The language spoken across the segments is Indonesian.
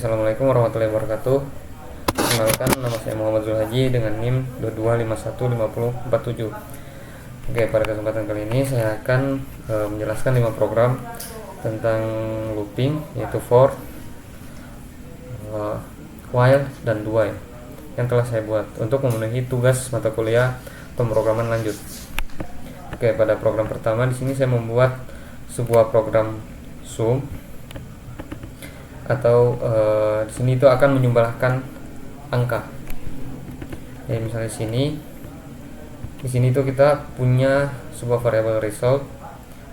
Assalamualaikum warahmatullahi wabarakatuh. Perkenalkan, nama saya Muhammad Zulhaji dengan NIM 22515047. Oke, pada kesempatan kali ini saya akan menjelaskan 5 program tentang looping, yaitu for, while, dan do while yang telah saya buat untuk memenuhi tugas mata kuliah pemrograman lanjut. Oke, pada program pertama di sini saya membuat sebuah program sum atau di sini itu akan menjumlahkan angka. Ya, misalnya di sini itu kita punya sebuah variabel result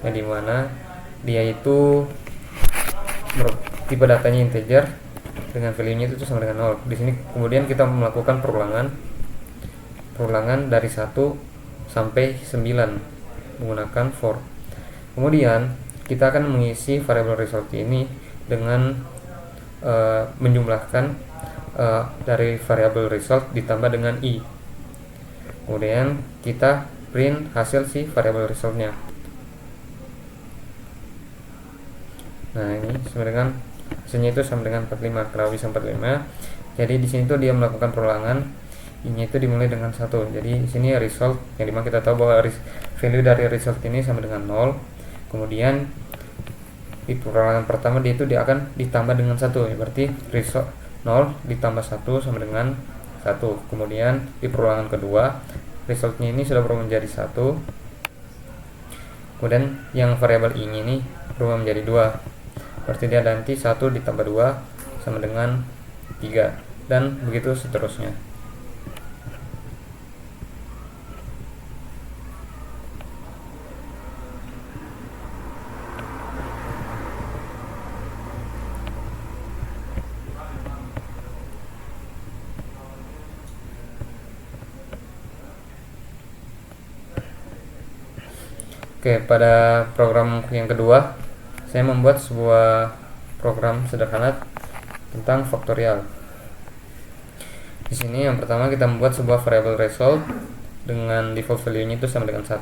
yang dimana dia itu tipe datanya integer dengan value-nya itu sama dengan 0. Di sini kemudian kita melakukan perulangan dari 1 sampai 9 menggunakan for. Kemudian kita akan mengisi variabel result ini dengan menjumlahkan dari variabel result ditambah dengan i. Kemudian kita print hasil si variabel resultnya. Nah, ini sama dengan hasilnya itu sama dengan 45, kenapa bisa 45? Jadi di sini tuh dia melakukan perulangan, i-nya itu dimulai dengan 1. Jadi di sini result yang dimana kita tahu bahwa value dari result ini sama dengan 0. Kemudian di perulangan pertama dia akan ditambah dengan 1, ya, berarti result 0 ditambah 1 sama dengan 1. Kemudian di perulangan kedua resultnya ini sudah berubah menjadi 1. Kemudian yang variabel i ini berubah menjadi 2, berarti dia nanti 1 ditambah 2 sama dengan 3, dan begitu seterusnya. Oke, pada program yang kedua saya membuat sebuah program sederhana tentang faktorial. Di sini yang pertama kita membuat sebuah variable result dengan default value-nya itu sama dengan 1.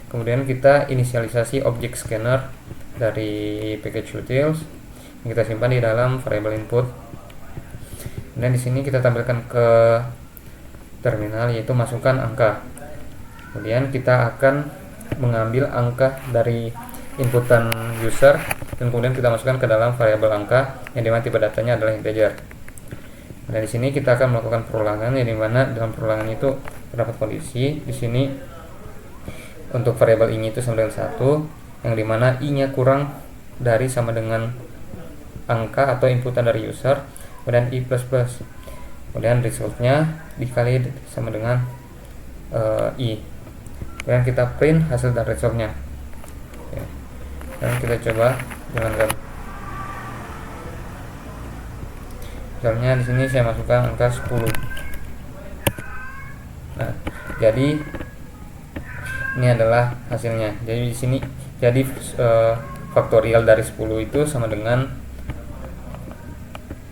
Kemudian kita inisialisasi objek scanner dari package utils yang kita simpan di dalam variable input. Dan di sini kita tampilkan ke terminal, yaitu masukkan angka. Kemudian kita akan mengambil angka dari inputan user dan kemudian kita masukkan ke dalam variabel angka yang dimana tipe datanya adalah integer. Dan di sini kita akan melakukan perulangan, yang dimana dalam perulangan itu terdapat kondisi. Di sini untuk variabel i-nya itu sama dengan 1, yang dimana i-nya kurang dari sama dengan angka atau inputan dari user, kemudian i++. Kemudian resultnya dikali sama dengan i. Kemudian kita print hasil dari resultnya. Oke. Dan kita coba jalankan. Misalnya di sini saya masukkan angka 10. Nah, jadi ini adalah hasilnya. Jadi di sini faktorial dari 10 itu sama dengan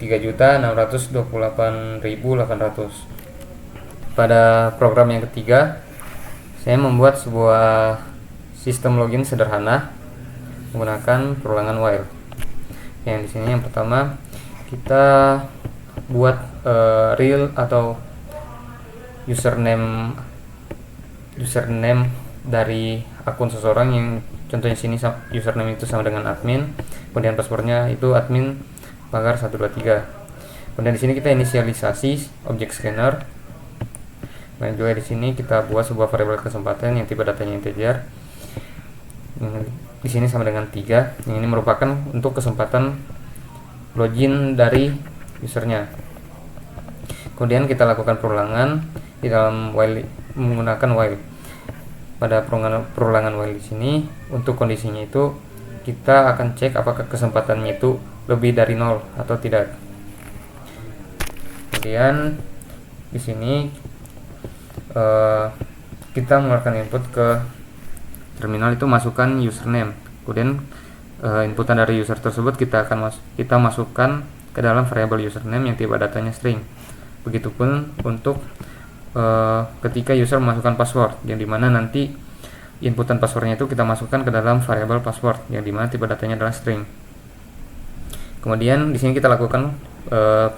3.628.800. Pada program yang ketiga saya membuat sebuah sistem login sederhana menggunakan perulangan while. Yang di sini yang pertama kita buat real atau username dari akun seseorang, yang contohnya sini username itu sama dengan admin, kemudian passwordnya itu admin pagar 123. Kemudian di sini kita inisialisasi objek scanner. Dan juga di sini kita buat sebuah variabel kesempatan yang tipe datanya integer. Di sini sama dengan 3. Yang ini merupakan untuk kesempatan login dari usernya. Kemudian kita lakukan perulangan di dalam while menggunakan while. Pada perulangan while di sini untuk kondisinya itu kita akan cek apakah kesempatannya itu lebih dari 0 atau tidak. Kemudian di sini kita mengeluarkan input ke terminal, itu masukkan username. Kemudian inputan dari user tersebut kita masukkan ke dalam variabel username yang tipe datanya string. Begitupun untuk ketika user memasukkan password, yang dimana nanti inputan passwordnya itu kita masukkan ke dalam variabel password yang dimana tipe datanya adalah string. Kemudian di sini kita lakukan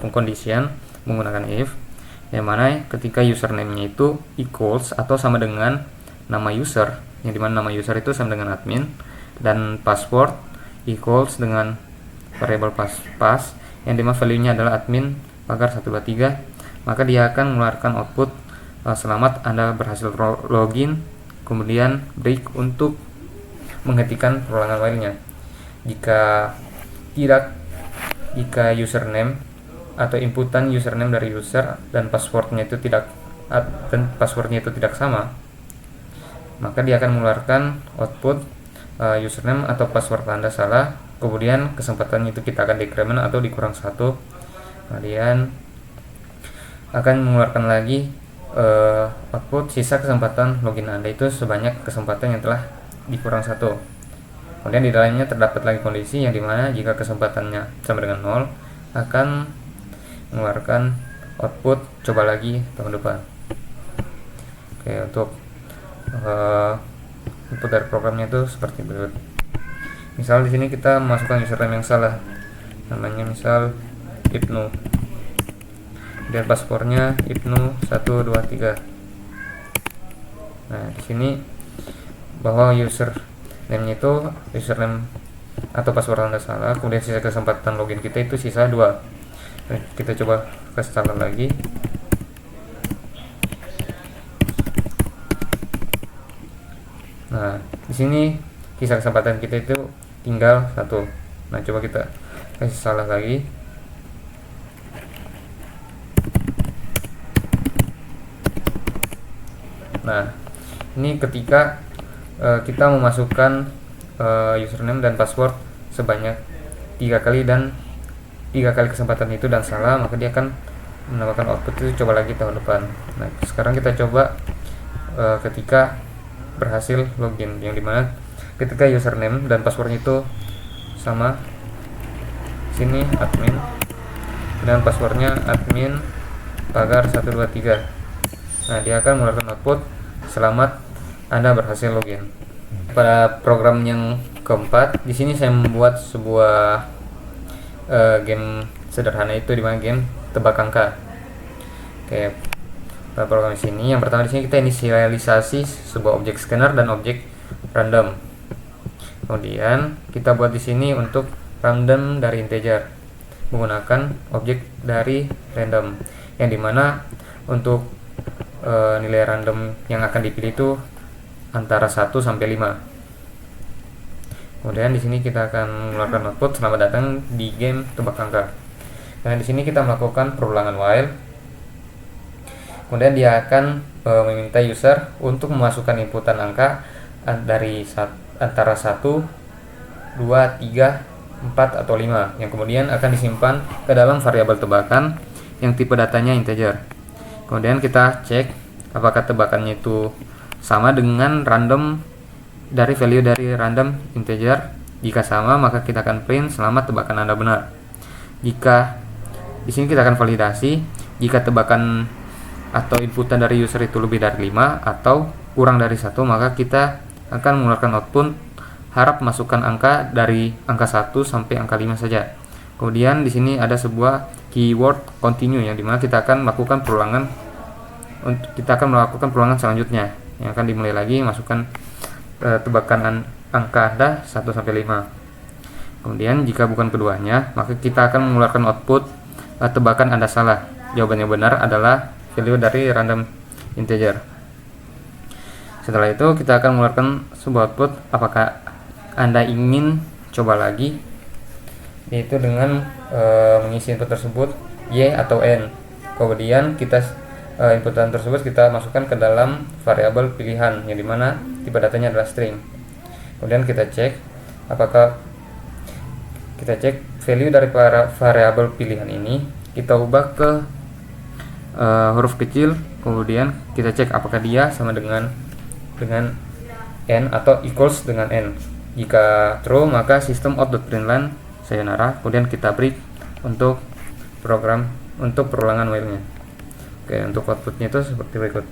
pengkondisian menggunakan if, yang mana ketika username-nya itu equals atau sama dengan nama user, yang dimana nama user itu sama dengan admin, dan password equals dengan variable pass yang dimana value-nya adalah admin pagar 123, maka dia akan mengeluarkan output selamat Anda berhasil login, kemudian break untuk menghentikan perulangan while-nya. Jika username atau inputan username dari user dan passwordnya itu tidak sama, maka dia akan mengeluarkan output username atau password Anda salah, kemudian kesempatannya itu kita akan decrement atau dikurang 1, kemudian akan mengeluarkan lagi output sisa kesempatan login Anda itu sebanyak kesempatan yang telah dikurang 1. Kemudian di dalamnya terdapat lagi kondisi yang dimana jika kesempatannya sama dengan 0 akan mengeluarkan output coba lagi tahun depan. Oke, untuk input dari programnya itu seperti berikut. Misal di sini kita masukkan username yang salah, namanya misal Ibnu, dan passwordnya Ibnu123. Nah, di sini bahwa username itu username atau password Anda salah, kemudian sisa kesempatan login kita itu sisa 2. Nah, kita coba kasih salah lagi. Nah, di sini sisa kesempatan kita itu tinggal 1. Nah, coba kita kasih salah lagi. Nah, ini ketika kita memasukkan username dan password sebanyak 3 kali dan 3 kali kesempatan itu dan salah, maka dia akan menambahkan output itu coba lagi tahun depan. Nah, sekarang kita coba ketika berhasil login, yang dimana ketika username dan passwordnya itu sama, sini admin dan passwordnya admin pagar 123. Nah, dia akan mengeluarkan output selamat Anda berhasil login. Pada program yang keempat, di sini saya membuat sebuah game sederhana, itu dimana game tebak angka. Oke, pada program di sini yang pertama di sini kita inisialisasi sebuah objek scanner dan objek random. Kemudian kita buat di sini untuk random dari integer menggunakan objek dari random, yang dimana untuk nilai random yang akan dipilih itu antara 1 sampai 5. Kemudian di sini kita akan mengeluarkan output selamat datang di game tebak angka. Nah, di sini kita melakukan perulangan while. Kemudian dia akan meminta user untuk memasukkan inputan angka dari antara 1, 2, 3, 4 atau 5, yang kemudian akan disimpan ke dalam variabel tebakan yang tipe datanya integer. Kemudian kita cek apakah tebakannya itu sama dengan random dari value dari random integer. Jika sama, maka kita akan print selamat tebakan Anda benar. Jika di sini kita akan validasi jika tebakan atau inputan dari user itu lebih dari 5 atau kurang dari 1, maka kita akan mengeluarkan output harap masukkan angka dari angka 1 sampai angka 5 saja. Kemudian di sini ada sebuah keyword continue, yang dimana kita akan melakukan perulangan selanjutnya, yang akan dimulai lagi masukkan tebakan angka Anda 1 sampai 5. Kemudian jika bukan keduanya, maka kita akan mengeluarkan output tebakan Anda salah. Jawaban yang benar adalah value dari random integer. Setelah itu kita akan mengeluarkan sebuah output apakah Anda ingin coba lagi, yaitu dengan mengisi input tersebut y atau n. Kemudian kita inputan tersebut kita masukkan ke dalam variabel pilihan, yang dimana tipe datanya adalah string. Kemudian kita cek value dari variabel pilihan ini kita ubah ke huruf kecil. Kemudian kita cek apakah dia sama dengan n atau equals dengan n. Jika true, maka sistem out.println sayonara. Kemudian kita break untuk perulangan while-nya. Oke, untuk outputnya itu seperti berikut.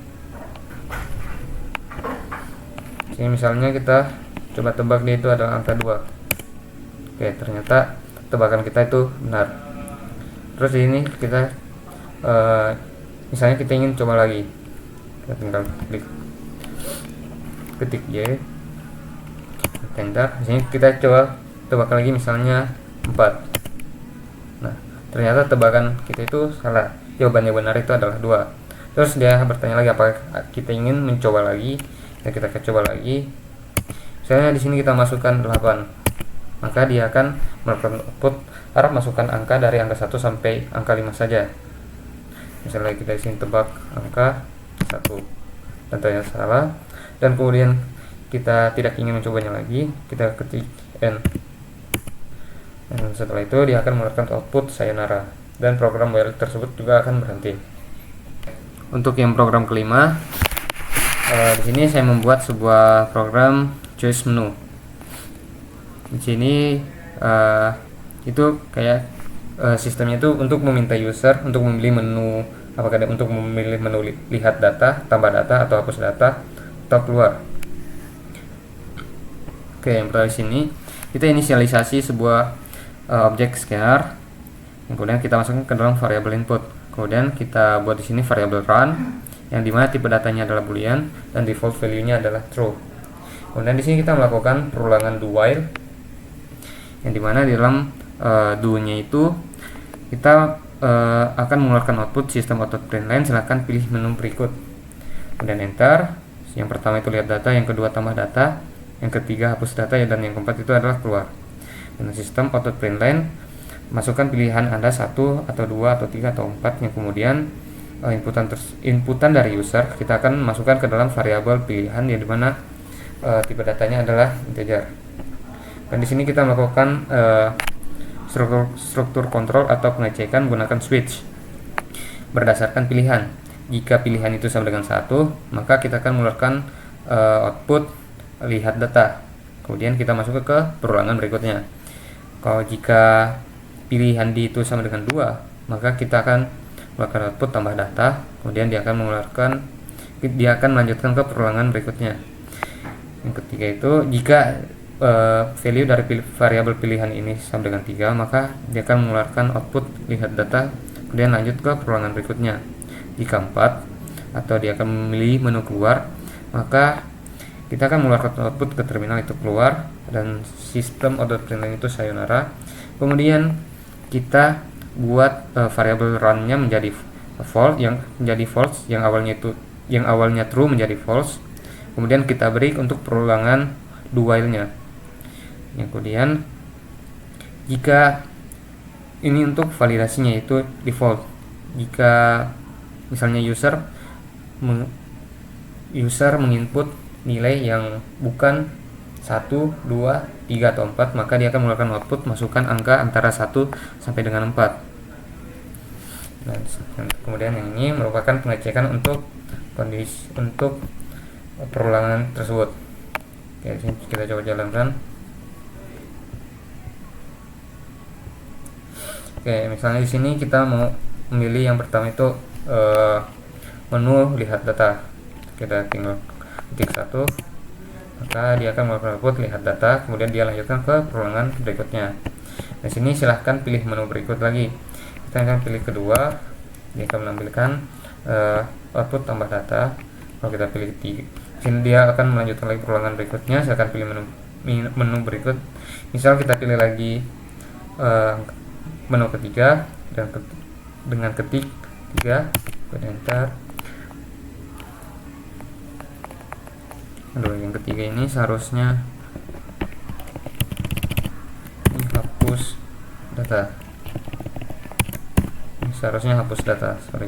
Ini misalnya kita coba tebak dia itu adalah angka 2. Oke, ternyata tebakan kita itu benar. Terus di ini kita misalnya kita ingin coba lagi, kita tinggal ketik Y, enter. Di sini kita coba tebak lagi, misalnya 4. Nah, ternyata tebakan kita itu salah. Jawaban yang benar itu adalah 2. Terus dia bertanya lagi apakah kita ingin mencoba lagi. Dan kita coba lagi. Misalnya di sini kita masukkan 8. Maka dia akan melakukan output harap masukkan angka dari angka 1 sampai angka 5 saja. Misalnya kita di sini tebak angka 1 dan ternyata salah, dan kemudian kita tidak ingin mencobanya lagi, kita ketik N, dan setelah itu dia akan mengeluarkan output sayonara, dan program while tersebut juga akan berhenti. Untuk yang program kelima, di sini saya membuat sebuah program choice menu. Di sini itu kayak sistemnya itu untuk meminta user untuk memilih menu, apakah untuk memilih menu lihat data, tambah data, atau hapus data, atau keluar. Oke, yang pertama di sini kita inisialisasi sebuah objek scanner, kemudian kita masukkan ke dalam variabel input. Kemudian kita buat di sini variabel run, yang dimana tipe datanya adalah boolean dan default value-nya adalah true. Kemudian di sini kita melakukan perulangan do while, yang dimana di dalam do-nya itu kita akan mengeluarkan output sistem auto print line. Silahkan pilih menu berikut, kemudian enter. Yang pertama itu lihat data, yang kedua tambah data, yang ketiga hapus data, dan yang keempat itu adalah keluar. Dan sistem auto print line, masukkan pilihan Anda 1 atau 2 atau 3 atau 4, yang kemudian inputan dari user kita akan masukkan ke dalam variabel pilihan, yang dimana tipe datanya adalah integer. Dan di sini kita melakukan struktur kontrol atau pengecekan menggunakan switch berdasarkan pilihan. Jika pilihan itu sama dengan 1, maka kita akan mengeluarkan output lihat data. Kemudian kita masuk ke perulangan berikutnya. Kalau jika pilihan D itu sama dengan 2, maka kita akan mengeluarkan output tambah data. Kemudian dia akan melanjutkan ke perulangan berikutnya. Yang ketiga itu jika value dari variabel pilihan ini sama dengan 3, maka dia akan mengeluarkan output lihat data, kemudian lanjut ke perulangan berikutnya. Jika 4 atau dia akan memilih menu keluar, maka kita akan mengeluarkan output ke terminal itu keluar, dan sistem auto print itu sayonara. Kemudian kita buat variabel run-nya menjadi false, yang awalnya true menjadi false. Kemudian kita break untuk perulangan do while-nya. Yang kemudian jika ini untuk validasinya itu default. Jika misalnya user menginput nilai yang bukan 1, 2, 3 atau 4, maka dia akan mengeluarkan output masukkan angka antara 1 sampai dengan 4. Nah, kemudian yang ini merupakan pengecekan untuk kondisi untuk perulangan tersebut. Oke, kita coba jalankan. Oke, misalnya di sini kita mau memilih yang pertama itu menu lihat data. Kita tinggal ketik 1, maka dia akan melakukan output lihat data, kemudian dia lanjutkan ke perulangan berikutnya. Di sini silahkan pilih menu berikut lagi. Kita akan pilih kedua, dia akan menampilkan output tambah data. Kalau kita pilih 3, sini dia akan melanjutkan lagi perulangan berikutnya. Silahkan pilih menu berikut. Misal kita pilih lagi menu ketiga, dan dengan ketik 3, enter. Yang ketiga ini seharusnya hapus data. Seharusnya hapus data, sorry.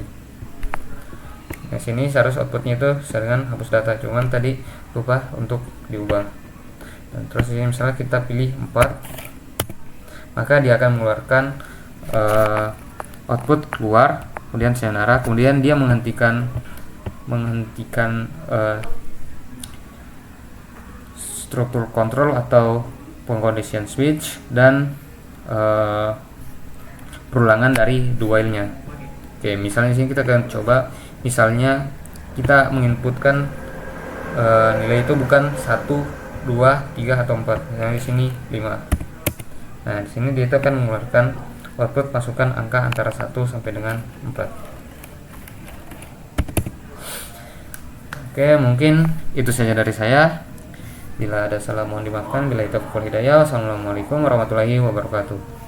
Nah, sini seharusnya outputnya itu dengan hapus data, cuman tadi lupa untuk diubah. Dan terus ini misalnya kita pilih 4, maka dia akan mengeluarkan output keluar, kemudian sayonara, kemudian dia menghentikan struktur kontrol atau pengkondisian switch dan perulangan dari do while-nya. Oke, misalnya di sini kita akan coba, misalnya kita menginputkan nilai itu bukan 1, 2, 3 atau 4. Misalnya di sini 5. Nah, di sini dia akan mengeluarkan output masukkan angka antara 1 sampai dengan 4. Oke, mungkin itu saja dari saya. Bila ada salah mohon dimaafkan. Bila itu hidayah. Wassalamualaikum warahmatullahi wabarakatuh.